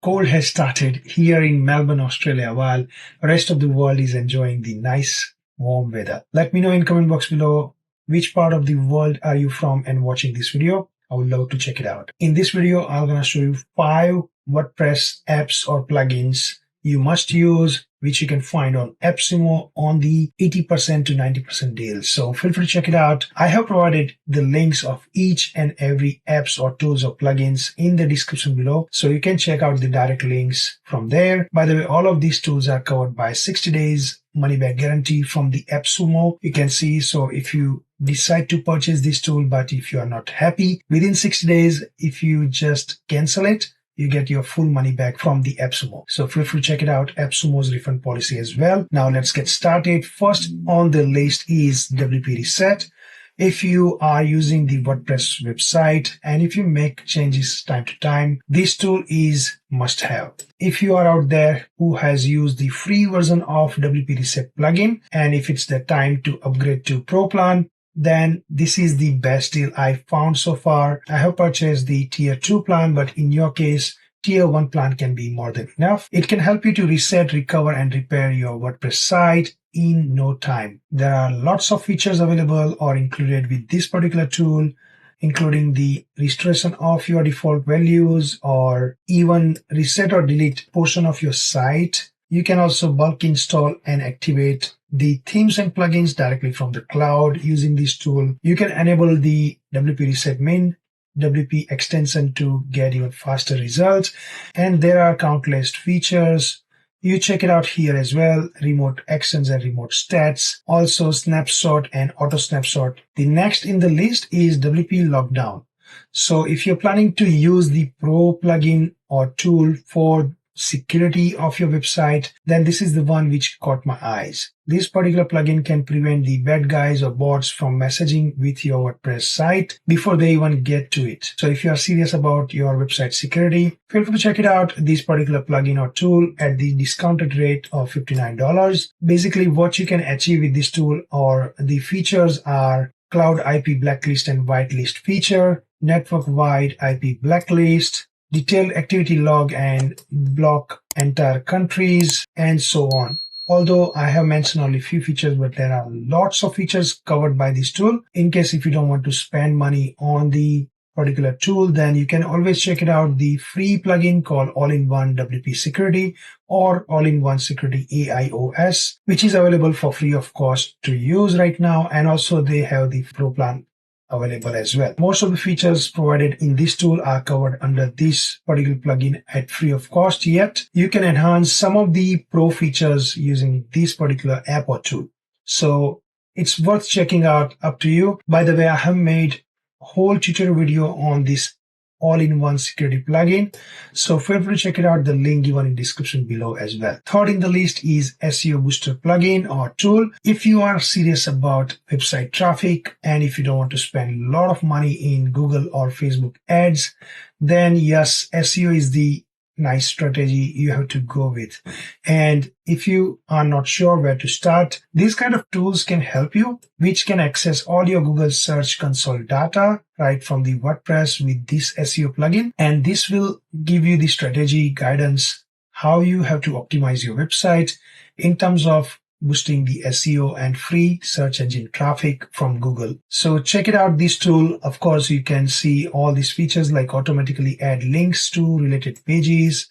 Cold has started here in Melbourne, Australia, while the rest of the world is enjoying the nice warm weather. Let me know in comment box below which part of the world are you from and watching this video. I would love to check it out. In this video, I'm going to show you 5 WordPress apps or plugins you must use, which you can find on AppSumo on the 80% to 90% deal. So feel free to check it out. I have provided the links of each and every apps or tools or plugins in the description below. So you can check out the direct links from there. By the way, all of these tools are covered by 60 days money back guarantee from the AppSumo. You can see, so if you decide to purchase this tool, but if you are not happy within 60 days, if you just cancel it, you get your full money back from the AppSumo. So feel free to check it out, AppSumo's refund policy as well. Now let's get started. First on the list is WP Reset. If you are using the WordPress website and if you make changes time to time, this tool is must have. If you are out there who has used the free version of WP Reset plugin, and if it's the time to upgrade to Pro plan, then this is the best deal I found so far. I have purchased the tier 2 plan, but in your case, tier 1 plan can be more than enough. It can help you to reset, recover, and repair your WordPress site in no time. There are lots of features available or included with this particular tool, including the restoration of your default values or even reset or delete portion of your site. You can also bulk install and activate the themes and plugins directly from the cloud using this tool. You can enable the WP Reset Min WP extension to get even faster results. And there are countless features. You check it out here as well. Remote actions and remote stats. Also snapshot and auto snapshot. The next in the list is WP Lockdown. So if you're planning to use the Pro plugin or tool for security of your website, then this is the one which caught my eyes. This particular plugin can prevent the bad guys or bots from messaging with your WordPress site before they even get to it. So if you are serious about your website security, feel free to check it out, this particular plugin or tool at the discounted rate of $59. Basically what you can achieve with this tool or the features are cloud IP blacklist and whitelist feature, network-wide IP blacklist, detailed activity log and block entire countries, and so on. Although I have mentioned only a few features, but there are lots of features covered by this tool. In case if you don't want to spend money on the particular tool, then you can always check it out, the free plugin called All-in-One WP Security or All-in-One Security AIOS, which is available for free of cost to use right now. And also they have the Pro plan available as well. Most of the features provided in this tool are covered under this particular plugin at free of cost, yet you can enhance some of the pro features using this particular app or tool. So it's worth checking out, up to you. By the way, I have made a whole tutorial video on this all-in-one security plugin. So feel free to check it out, the link given in description below as well. Third in the list is SEO Booster plugin or tool. If you are serious about website traffic and if you don't want to spend a lot of money in Google or Facebook ads, then yes, SEO is the nice strategy you have to go with. And if you are not sure where to start, these kind of tools can help you, which can access all your Google Search Console data right from the WordPress with this SEO plugin. And this will give you the strategy guidance, how you have to optimize your website in terms of boosting the SEO and free search engine traffic from Google. So check it out, this tool. Of course, you can see all these features like automatically add links to related pages,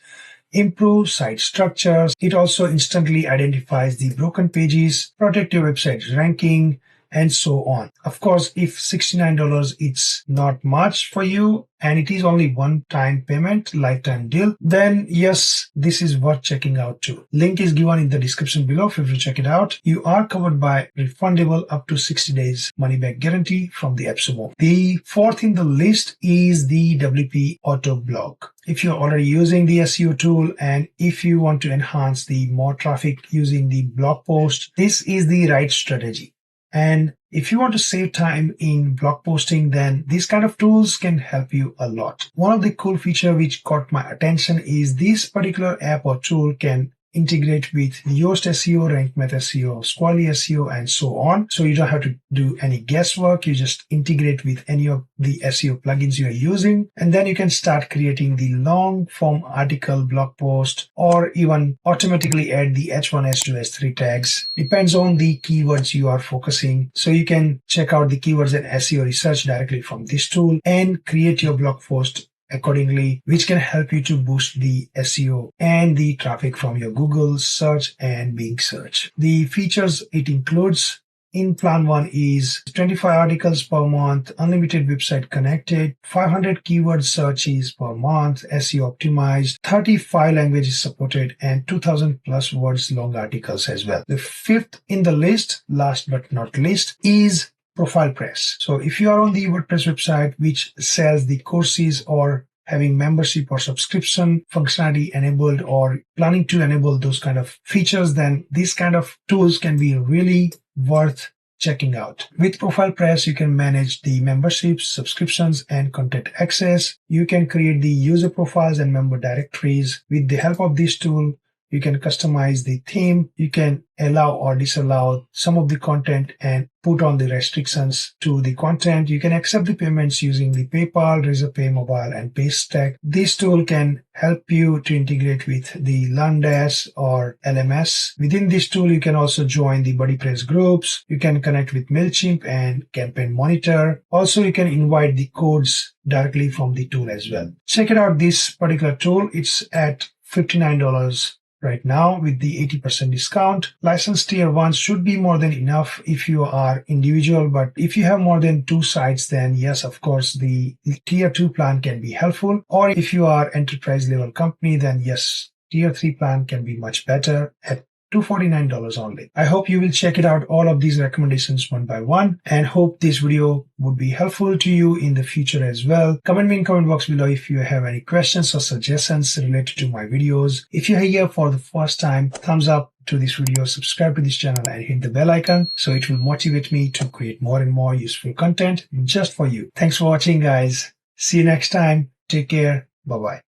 improve site structures. It also instantly identifies the broken pages, protect your website's ranking, and so on. Of course, if $69 it's not much for you and it is only one-time payment, lifetime deal, then yes, this is worth checking out too. Link is given in the description below. Feel free to check it out. You are covered by refundable up to 60 days money back guarantee from the AppSumo. The fourth in the list is the WP Auto Block. If you're already using the SEO tool and if you want to enhance the more traffic using the blog post, this is the right strategy. And if you want to save time in blog posting, then these kind of tools can help you a lot. One of the cool features which caught my attention is this particular app or tool can integrate with Yoast SEO, RankMath SEO, Squally SEO, and so on. So you don't have to do any guesswork. You just integrate with any of the SEO plugins you are using. And then you can start creating the long form article, blog post, or even automatically add the H1, H2, H3 tags. Depends on the keywords you are focusing. So you can check out the keywords and SEO research directly from this tool and create your blog post accordingly, which can help you to boost the SEO and the traffic from your Google search and Bing search. The features it includes in plan 1 is 25 articles per month, unlimited website connected, 500 keyword searches per month, SEO optimized, 35 languages supported, and 2000 plus words long articles as well. The fifth in the list, last but not least, is ProfilePress. So if you are on the WordPress website which sells the courses or having membership or subscription functionality enabled or planning to enable those kind of features, then these kind of tools can be really worth checking out. With ProfilePress, you can manage the memberships, subscriptions, and content access. You can create the user profiles and member directories. With the help of this tool, you can customize the theme. You can allow or disallow some of the content and put on the restrictions to the content. You can accept the payments using the PayPal, Razorpay Mobile, and Paystack. This tool can help you to integrate with the LearnDash or LMS. Within this tool, you can also join the BuddyPress groups. You can connect with MailChimp and Campaign Monitor. Also, you can invite the codes directly from the tool as well. Check it out, this particular tool. It's at $59 right now with the 80% discount. License tier 1 should be more than enough if you are individual, but if you have more than 2 sites, then yes, of course, the tier 2 plan can be helpful. Or if you are enterprise level company, then yes, tier 3 plan can be much better at $249 only. I hope you will check it out, all of these recommendations one by one, and hope this video would be helpful to you in the future as well. Comment me in comment box below if you have any questions or suggestions related to my videos. If you're here for the first time, thumbs up to this video, subscribe to this channel, and hit the bell icon so it will motivate me to create more and more useful content just for you. Thanks for watching, guys. See you next time. Take care. Bye-bye.